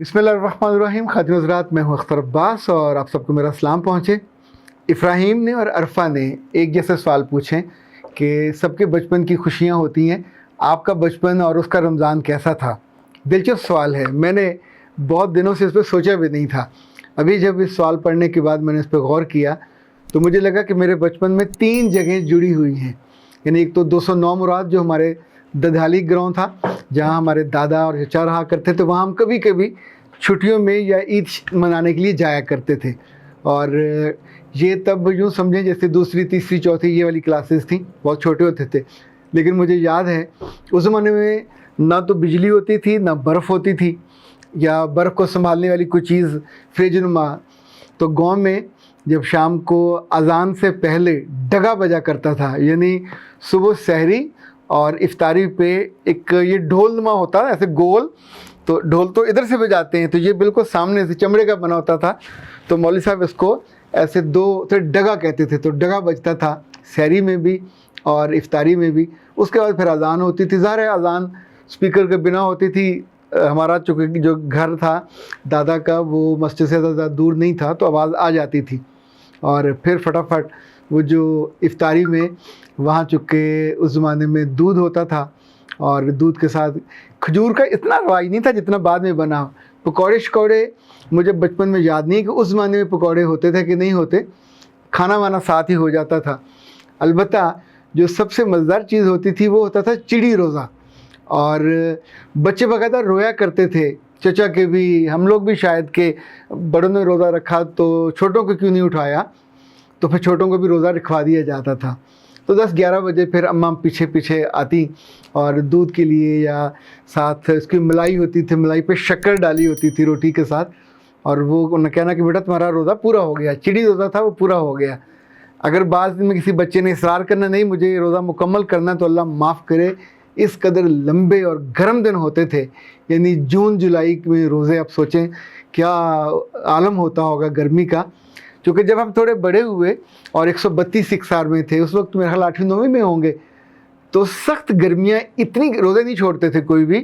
बिस्मिल्लाहिर्रहमानिर्रहीम। खातिन हज़रात, मैं हूँ अख्तर अब्बास और आप सबको मेरा सलाम पहुँचे। इफ़राहीम ने और अरफ़ा ने एक जैसे सवाल पूछे कि सबके बचपन की खुशियाँ होती हैं, आपका बचपन और उसका रमज़ान कैसा था। दिलचस्प सवाल है, मैंने बहुत दिनों से इस पर सोचा भी नहीं था। अभी जब इस सवाल पढ़ने के बाद मैंने इस पर गौर किया तो मुझे लगा कि मेरे बचपन में 3 जगहें जुड़ी हुई हैं। यानी एक तो 209 मुराद जो हमारे ददहाली गाँव था, जहाँ हमारे दादा और चचा रहा करते थे, वहाँ हम कभी कभी छुट्टियों में या ईद मनाने के लिए जाया करते थे। और ये तब यूँ समझें जैसे दूसरी तीसरी चौथी ये वाली क्लासेस थी, बहुत छोटे होते थे। लेकिन मुझे याद है उस ज़माने में ना तो बिजली होती थी, ना बर्फ़ होती थी, या बर्फ़ को संभालने वाली कोई चीज़ फ्रिज नुमा। तो गाँव में जब शाम को अज़ान से पहले डगा बजा करता था, यानी सुबह सहरी और इफ्तारी पे एक ये ढोल नुमा होता है ऐसे गोल, तो ढोल तो इधर से बजाते हैं, तो ये बिल्कुल सामने से चमड़े का बना होता था। तो मौलवी साहब इसको ऐसे दो तो डगा कहते थे, तो डगा बजता था सहरी में भी और इफ्तारी में भी। उसके बाद फिर अज़ान होती थी। ज़ाहिर है अज़ान स्पीकर के बिना होती थी। हमारा चूँकि जो घर था दादा का वो मस्जिद से ज़्यादा दूर नहीं था, तो आवाज़ आ जाती थी। और फिर फटाफट वो जो इफ्तारी में वहाँ चूँकि उस ज़माने में दूध होता था, और दूध के साथ खजूर का इतना रवाज नहीं था जितना बाद में बना। पकौड़े शकौड़े मुझे बचपन में याद नहीं कि उस ज़माने में पकौड़े होते थे कि नहीं होते, खाना वाना साथ ही हो जाता था। अलबत्ता जो सबसे मज़ेदार चीज़ होती थी वो होता था चिड़ी रोज़ा, और बच्चे बाकायदा रोया करते थे। चचा के भी, हम लोग भी शायद के बड़ों ने रोज़ा रखा तो छोटों को क्यों नहीं उठाया, तो फिर छोटों को भी रोज़ा रखवा दिया जाता था। तो 10-11 बजे फिर अम्मा पीछे पीछे आती और दूध के लिए, या साथ इसकी मलाई होती थी, मलाई पे शक्कर डाली होती थी रोटी के साथ, और वो उन्हें कहना कि बेटा तुम्हारा रोज़ा पूरा हो गया। चिड़ी रोज़ा था वो पूरा हो गया। अगर बाद में किसी बच्चे ने इसरार करना नहीं मुझे ये रोज़ा मुकम्मल करना, तो अल्लाह माफ़ करे, इस कदर लंबे और गर्म दिन होते थे। यानी जून जुलाई में रोज़े, आप सोचें क्या आलम होता होगा गर्मी का। क्योंकि जब हम थोड़े बड़े हुए और 132 इकसार में थे, उस वक्त मेरे ख्याल 8वीं 9वीं में होंगे, तो सख्त गर्मियाँ, इतनी रोज़े नहीं छोड़ते थे कोई भी।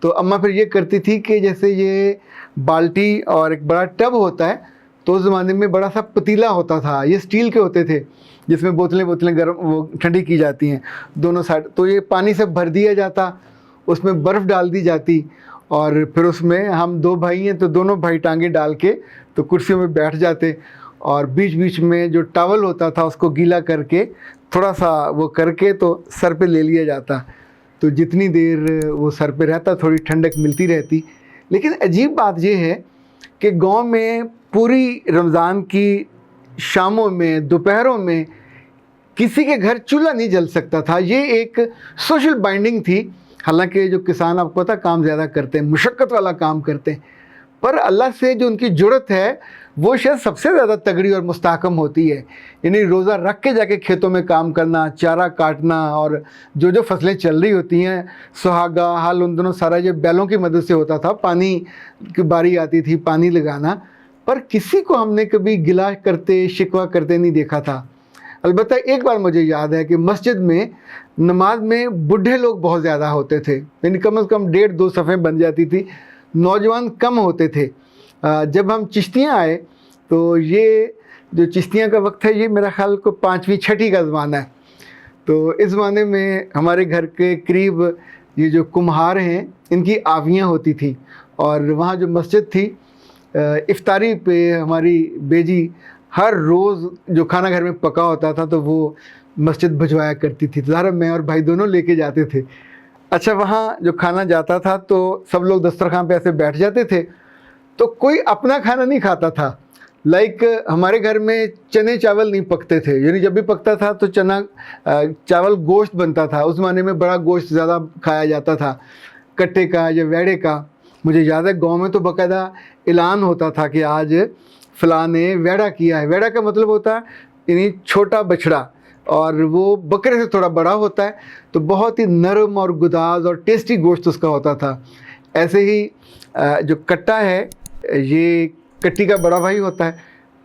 तो अम्मा फिर ये करती थी कि जैसे ये बाल्टी और एक बड़ा टब होता है, तो उस ज़माने में बड़ा सा पतीला होता था, ये स्टील के होते थे जिसमें बोतलें बोतलें गर्म वो ठंडी की जाती हैं दोनों साइड। तो ये पानी से भर दिया जाता, उसमें बर्फ़ डाल दी जाती, और फिर उसमें हम 2 भाई हैं तो दोनों भाई टांगे डाल के तो कुर्सियों में बैठ जाते, और बीच बीच में जो टॉवल होता था उसको गीला करके थोड़ा सा वो करके तो सर पे ले लिया जाता। तो जितनी देर वो सर पे रहता थोड़ी ठंडक मिलती रहती। लेकिन अजीब बात ये है कि गांव में पूरी रमज़ान की शामों में, दोपहरों में किसी के घर चूल्हा नहीं जल सकता था। ये एक सोशल बाइंडिंग थी। हालांकि जो किसान आपको पता काम ज़्यादा करते हैं, मुशक्क़त वाला काम करते हैं, पर अल्लाह से जो उनकी जुड़त है वो शायद सबसे ज़्यादा तगड़ी और मुस्तहकम होती है। यानी रोज़ा रख के जाके खेतों में काम करना, चारा काटना, और जो जो फसलें चल रही होती हैं, सुहागा हाल उन दिनों सारा ये बैलों की मदद से होता था। पानी की बारी आती थी, पानी लगाना, पर किसी को हमने कभी गिला करते शिकवा करते नहीं देखा था। अलबत्ता एक बार मुझे याद है कि मस्जिद में नमाज में बूढ़े लोग बहुत ज़्यादा होते थे, यानी कम से कम 1.5-2 सफ़ें बन जाती थी, नौजवान कम होते थे। जब हम चिश्तियाँ आए तो ये जो चिश्तियाँ का वक्त है ये मेरा ख्याल को 5वीं 6ठी का ज़माना है। तो इस ज़माने में हमारे घर के करीब ये जो कुम्हार हैं इनकी आवियाँ होती थी, और वहाँ जो मस्जिद थी इफ्तारी पे हमारी बेजी हर रोज़ जो खाना घर में पका होता था तो वो मस्जिद भिजवाया करती थी। ज़ाहिर मैं और भाई दोनों लेके जाते थे। अच्छा, वहाँ जो खाना जाता था तो सब लोग दस्तरखान पे ऐसे बैठ जाते थे, तो कोई अपना खाना नहीं खाता था। लाइक हमारे घर में चने चावल नहीं पकते थे, यानी जब भी पकता था तो चना चावल गोश्त बनता था। उस ज़माने में बड़ा गोश्त ज़्यादा खाया जाता था, कट्टे का या वेड़े का। मुझे याद है गांव में तो बाकायदा ऐलान होता था कि आज फ़लाँ ने वेड़ा किया है। वेड़ा का मतलब होता है यानी छोटा बछड़ा, और वो बकरे से थोड़ा बड़ा होता है, तो बहुत ही नरम और गुदाज और टेस्टी गोश्त उसका होता था। ऐसे ही जो कट्टा है ये कट्टी का बड़ा भाई होता है,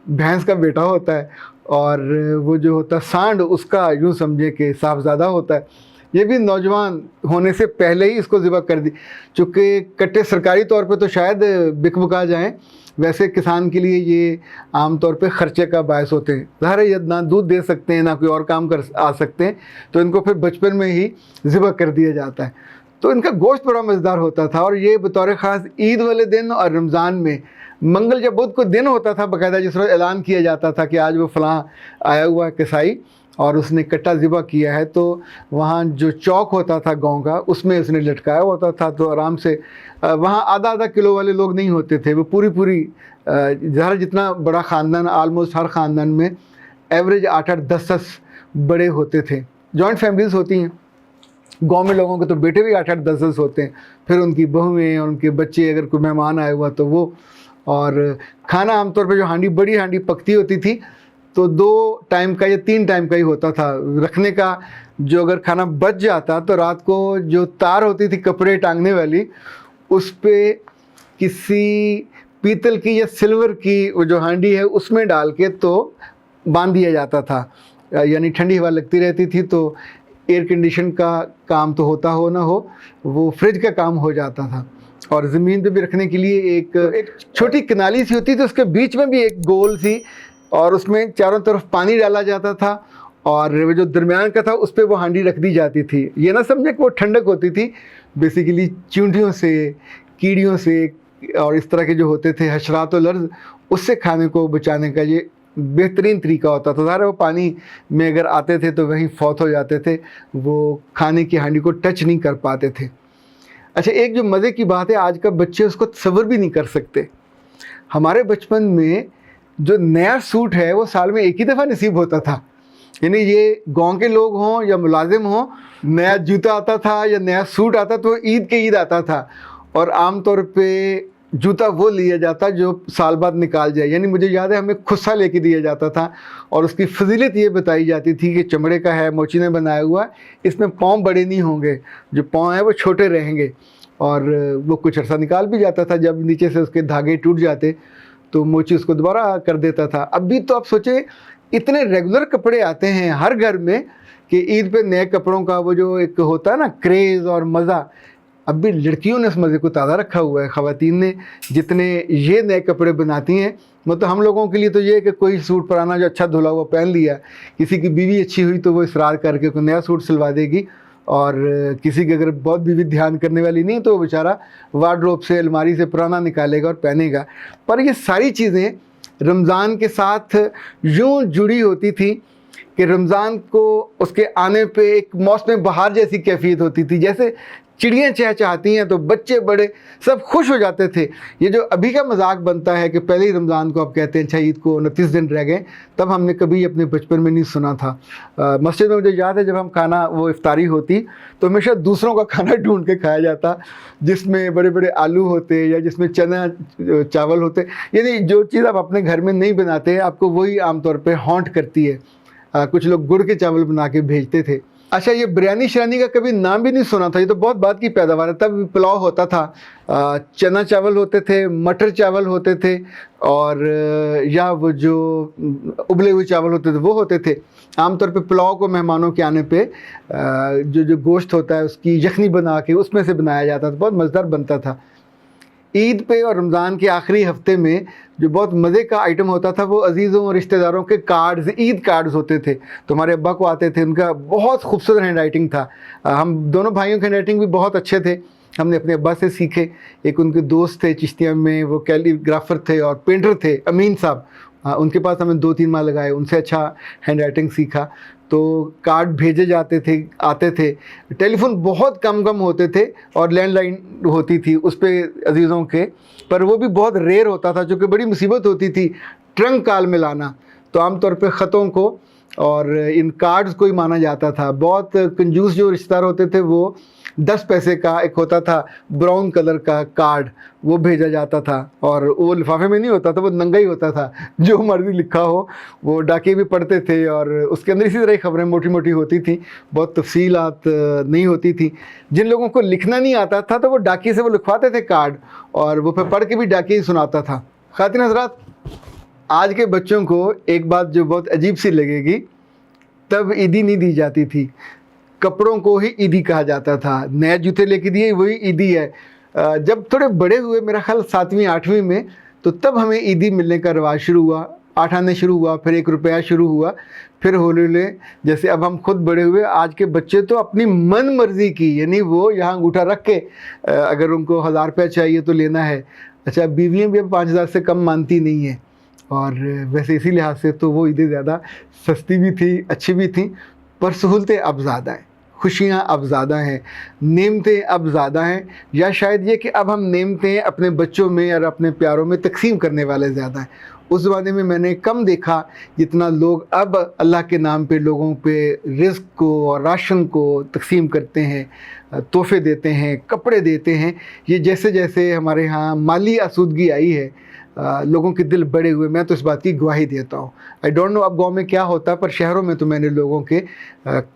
भैंस का बेटा होता है, और वो जो होता है सांड उसका यूँ समझे कि साहबज़ादा होता है। یہ بھی نوجوان ہونے سے پہلے ہی اس کو ذبح کر دی، چونکہ کٹے سرکاری طور پہ تو شاید بک بکا جائیں، ویسے کسان کے لیے یہ عام طور پہ خرچے کا باعث ہوتے ہیں، ظاہر ہے یہ نہ دودھ دے سکتے ہیں نہ کوئی اور کام کر آ سکتے ہیں، تو ان کو پھر بچپن میں ہی ذبح کر دیا جاتا ہے۔ تو ان کا گوشت بڑا مزیدار ہوتا تھا، اور یہ بطور خاص عید والے دن اور رمضان میں، منگل یا بدھ کو دن ہوتا تھا باقاعدہ، جس روز اعلان کیا جاتا تھا کہ آج وہ فلاں آیا ہوا ہے کسائی اور اس نے کٹا ذبح کیا ہے، تو وہاں جو چوک ہوتا تھا گاؤں کا اس میں اس نے لٹکایا ہوتا تھا، تو آرام سے وہاں آدھا آدھا کلو والے لوگ نہیں ہوتے تھے، وہ پوری ظاہر جتنا بڑا خاندان، آلموسٹ ہر خاندان میں ایوریج 8-10 بڑے ہوتے تھے۔ جوائنٹ فیملیز ہوتی ہیں گاؤں میں، لوگوں کے تو بیٹے بھی 8-10 ہوتے ہیں، پھر ان کی بہویں اور ان کے بچے، اگر کوئی مہمان آیا ہوا تو وہ، اور کھانا عام طور پہ جو ہانڈی، بڑی ہانڈی پکتی ہوتی تھی تو 2 ٹائم کا یا 3 ٹائم کا ہی ہوتا تھا رکھنے کا۔ جو اگر کھانا بچ جاتا تو رات کو جو تار ہوتی تھی کپڑے ٹانگنے والی، اس پہ کسی پیتل کی یا سلور کی وہ جو ہانڈی ہے اس میں ڈال کے تو باندھ دیا جاتا تھا، یعنی ٹھنڈی ہوا لگتی رہتی تھی تو ایئر کنڈیشن کا کام تو ہوتا ہو نہ ہو، وہ فریج کا کام ہو جاتا تھا۔ اور زمین پہ بھی رکھنے کے لیے ایک چھوٹی کنالی سی ہوتی تھی، اس کے بیچ میں بھی ایک گول سی، اور اس میں چاروں طرف پانی ڈالا جاتا تھا، اور وہ جو درمیان کا تھا اس پہ وہ ہانڈی رکھ دی جاتی تھی۔ یہ نہ سمجھے کہ وہ ٹھنڈک ہوتی تھی، بیسیکلی چیونٹیوں سے، کیڑیوں سے اور اس طرح کے جو ہوتے تھے حشرات و لرز، اس سے کھانے کو بچانے کا یہ بہترین طریقہ ہوتا تھا۔ ظاہر ہے وہ پانی میں اگر آتے تھے تو وہیں فوت ہو جاتے تھے، وہ کھانے کی ہانڈی کو ٹچ نہیں کر پاتے تھے۔ اچھا، ایک جو مزے کی بات ہے، آج کا بچے اس کو تصور بھی نہیں کر سکتے۔ ہمارے بچپن میں جو نیا سوٹ ہے وہ سال میں ایک ہی دفعہ نصیب ہوتا تھا، یعنی یہ گاؤں کے لوگ ہوں یا ملازم ہوں، نیا جوتا آتا تھا یا نیا سوٹ آتا تو عید کے عید آتا تھا، اور عام طور پہ جوتا وہ لیا جاتا جو سال بعد نکال جائے۔ یعنی مجھے یاد ہے ہمیں خصہ لے کے دیا جاتا تھا، اور اس کی فضیلت یہ بتائی جاتی تھی کہ چمڑے کا ہے، موچی نے بنایا ہوا، اس میں پاؤں بڑے نہیں ہوں گے، جو پاؤں ہیں وہ چھوٹے رہیں گے، اور وہ کچھ عرصہ نکال بھی جاتا تھا، جب نیچے سے اس کے دھاگے ٹوٹ جاتے تو موچی اس کو دوبارہ کر دیتا تھا۔ اب بھی تو آپ سوچیں اتنے ریگولر کپڑے آتے ہیں ہر گھر میں کہ عید پہ نئے کپڑوں کا وہ جو ایک ہوتا ہے نا کریز اور مزہ، اب بھی لڑکیوں نے اس مزے کو تازہ رکھا ہوا ہے، خواتین نے جتنے یہ نئے کپڑے بناتی ہیں۔ مطلب ہم لوگوں کے لیے تو یہ ہے کہ کوئی سوٹ پرانا جو اچھا دھلا ہوا پہن لیا، کسی کی بیوی اچھی ہوئی تو وہ اصرار کر کے کوئی نیا سوٹ سلوا دے گی، اور کسی کی اگر بہت بیوی دھیان کرنے والی نہیں تو وہ بیچارہ وارڈروب سے، الماری سے پرانا نکالے گا اور پہنے گا۔ پر یہ ساری چیزیں رمضان کے ساتھ یوں جڑی ہوتی تھی کہ رمضان کو اس کے آنے پہ ایک موسم بہار جیسی کیفیت ہوتی تھی، جیسے چڑیاں چہچہاتی ہیں تو بچے بڑے سب خوش ہو جاتے تھے۔ یہ جو ابھی کا مذاق بنتا ہے کہ پہلے ہی رمضان کو آپ کہتے ہیں اچھا عید کو 29 دن رہ گئے، تب ہم نے کبھی اپنے بچپن میں نہیں سنا تھا۔ مسجد میں مجھے یاد ہے جب ہم کھانا وہ افطاری ہوتی تو ہمیشہ دوسروں کا کھانا ڈھونڈ کے کھایا جاتا، جس میں بڑے بڑے آلو ہوتے یا جس میں چنا چاول ہوتے، یعنی جو چیز آپ اپنے گھر میں نہیں بناتے آپ کو وہی عام طور پہ ہانٹ کرتی ہے۔ کچھ لوگ گڑ کے چاول بنا کے بھیجتے تھے۔ اچھا، یہ بریانی شرانی کا کبھی نام بھی نہیں سنا تھا، یہ تو بہت بعد کی پیداوار ہے۔ تب پلاؤ ہوتا تھا، چنا چاول ہوتے تھے، مٹر چاول ہوتے تھے، اور یا وہ جو ابلے ہوئے چاول ہوتے تھے وہ ہوتے تھے۔ عام طور پہ پلاؤ کو مہمانوں کے آنے پہ جو گوشت ہوتا ہے اس کی یخنی بنا کے اس میں سے بنایا جاتا تھا، بہت مزیدار بنتا تھا۔ عید پہ اور رمضان کے آخری ہفتے میں جو بہت مزے کا آئٹم ہوتا تھا وہ عزیزوں اور رشتہ داروں کے کارڈز، عید کارڈز ہوتے تھے۔ تو ہمارے ابا کو آتے تھے، ان کا بہت خوبصورت ہینڈ رائٹنگ تھا۔ ہم دونوں بھائیوں کے ہینڈ رائٹنگ بھی بہت اچھے تھے، ہم نے اپنے ابا سے سیکھے۔ ایک ان کے دوست تھے چشتیہ میں، وہ کیلی گرافر تھے اور پینٹر تھے، امین صاحب، ان کے پاس ہمیں 2-3 ماہ لگائے، ان سے اچھا ہینڈ رائٹنگ سیکھا۔ تو کارڈ بھیجے جاتے تھے، آتے تھے۔ ٹیلی فون بہت کم ہوتے تھے، اور لینڈ لائن ہوتی تھی اس پہ عزیزوں کے، پر وہ بھی بہت ریئر ہوتا تھا چونکہ بڑی مصیبت ہوتی تھی ٹرنک کال میں لانا۔ تو عام طور پہ خطوں کو اور ان کارڈز کو ہی مانا جاتا تھا۔ بہت کنجوس جو رشتہ دار ہوتے تھے وہ 10 پیسے کا ایک ہوتا تھا براؤن کلر کا کارڈ، وہ بھیجا جاتا تھا، اور وہ لفافے میں نہیں ہوتا تھا، وہ ننگا ہی ہوتا تھا، جو مرضی لکھا ہو۔ وہ ڈاکے بھی پڑھتے تھے، اور اس کے اندر اسی طرح خبریں موٹی موٹی ہوتی تھیں، بہت تفصیلات نہیں ہوتی تھیں۔ جن لوگوں کو لکھنا نہیں آتا تھا تو وہ ڈاکے سے وہ لکھواتے تھے کارڈ، اور وہ پھر پڑھ کے بھی ڈاکے ہی سناتا تھا۔ خواتین حضرات، آج کے بچوں کو ایک بات جو بہت عجیب سی لگے گی، تب عیدی نہیں دی جاتی تھی۔ कपड़ों को ही ईदी कहा जाता था, नए जूते लेके दिए वही ईदी है। जब थोड़े बड़े हुए, मेरा ख्याल 7वीं 8वीं में, तो तब हमें ईदी मिलने का रिवाज शुरू हुआ, 8 आने शुरू हुआ, फिर 1 रुपया शुरू हुआ, फिर हौले हौले जैसे अब हम खुद बड़े हुए, आज के बच्चे तो अपनी मन मर्जी की, यानी वो यहाँ अंगूठा रख के अगर उनको 1000 रुपया चाहिए तो लेना है। अच्छा, बीवियाँ भी अब 5000 से कम मानती नहीं हैं, और वैसे इसी लिहाज से तो वो ईदें ज़्यादा सस्ती भी थी, अच्छी भी थी, पर सहूलतें अब ज़्यादा हैं, खुशियाँ अब ज़्यादा हैं, नेमतें अब ज़्यादा हैं, या शायद ये कि अब हम नेमतें अपने बच्चों में और अपने प्यारों में तकसीम करने वाले ज़्यादा हैं। उस ज़माने में मैंने कम देखा जितना लोग अब अल्लाह के नाम पे लोगों पे रिज़्क़ को और राशन को तकसीम करते हैं, तोहफ़े देते हैं, कपड़े देते हैं। ये जैसे जैसे हमारे यहाँ माली आसूदगी आई है, लोगों के दिल बड़े हुए, मैं तो इस बात की गवाही देता हूँ। आई डोंट नो अब गांव में क्या होता है, पर शहरों में तो मैंने लोगों के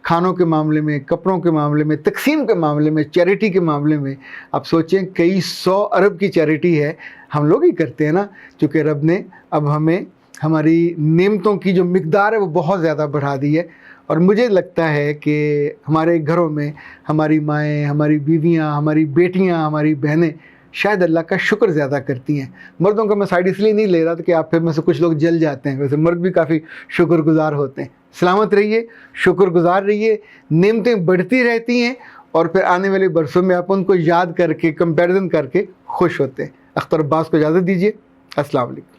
खानों के मामले में, कपड़ों के मामले में, तकसीम के मामले में, चैरिटी के मामले में, आप सोचें कई 100 अरब की चैरिटी है, हम लोग ही करते हैं ना, चूँकि रब ने अब हमें हमारी नेमतों की जो मिकदार है वो बहुत ज़्यादा बढ़ा दी है। और मुझे लगता है कि हमारे घरों में हमारी माएँ, हमारी बीवियाँ, हमारी बेटियाँ, हमारी बहनें शायद अल्लाह का शुक्र ज़्यादा करती हैं। मर्दों का मैं साइड इसलिए नहीं ले रहा था कि आप फिर में से कुछ लोग जल जाते हैं, वैसे मर्द भी काफ़ी शुक्रगुजार होते हैं। सलामत रहिए, शुक्रगुजार रहिए, नेमतें बढ़ती रहती हैं, और फिर आने वाले बरसों में आप उनको याद करके, कंपैरिजन करके खुश होते हैं। अख्तर अब्बास को इजाज़त दीजिए। अस्सलाम वालेकुम।